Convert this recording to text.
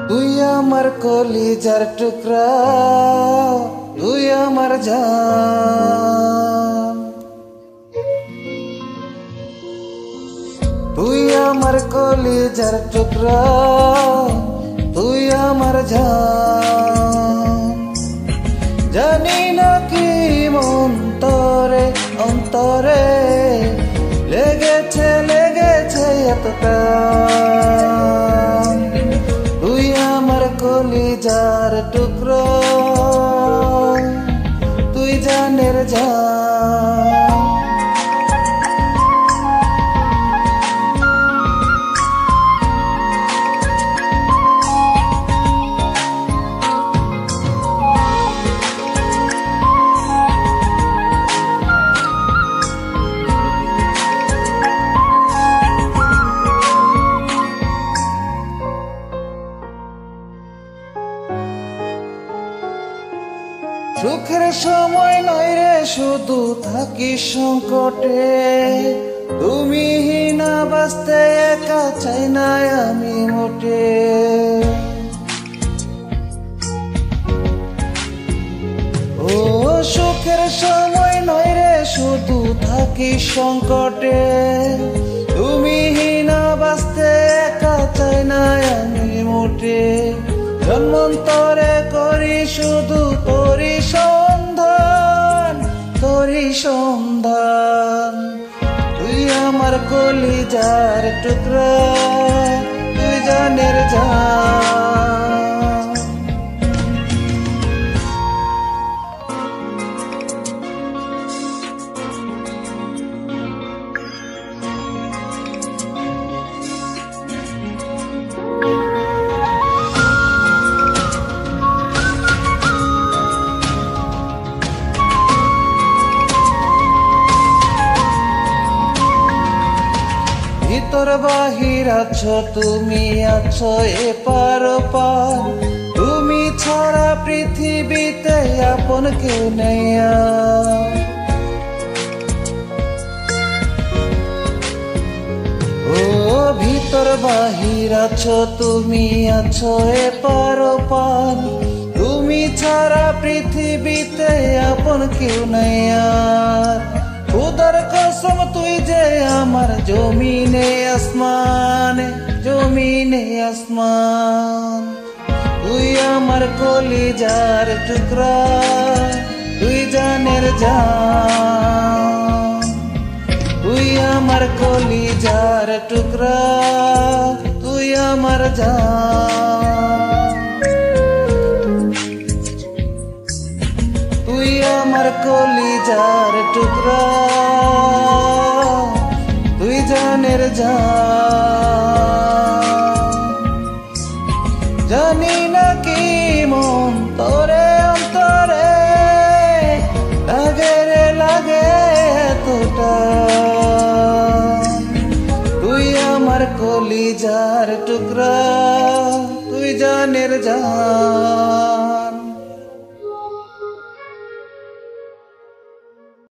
তুই আমার কলিজার টুকরা, তুই আমার জান। তুই আমার কলিজার টুকরা, তুই আমার জান। জানি না কি অন্তরে অন্তরে লেগেছে এতটা। তুই আমার কলিজার টুকরা, তুই জানের জান। সুখের সময় নয় রে শুধু থাকি সংকটে, তুমি না বাঁচতে একা চাই না আমি মোটে। ও সুখের সময় নয় রে শুধু থাকি সংকটে, তুমি না বাঁচতে একা চাই না আমি মোটে। জন্মন্তরে করি শুধু তোরি সন্ধান, তোরি সন্ধান। তুই আমার কলিজার টুকরা, তুই জানের জান। ভিতর বাহির আছো তুমি, আছো এপার ওপার। তুমি ছাড়া পৃথিবীতে আপন কেউ নেই আর। ও ভিতর বাহির আছো তুমি, আছো এপার ওপার। তুমি ছাড়া পৃথিবীতে আপন কেউ নেই আর। খুদার কসম তুই যে আমার জমিনে আসমানে, জমিনে আসমান। তুই আমার কলিজার টুকরা, তুই জানের জান। তুই আমার কলিজার টুকরা, তুই আমার জান। তুই আমার কলিজার টুকরা, তুই জানের জান। জানি না কি মন তোরে অন্তরে লাগে রে লাগে এতটা। তুই আমার কলিজার টুকরা, তুই জানের জান।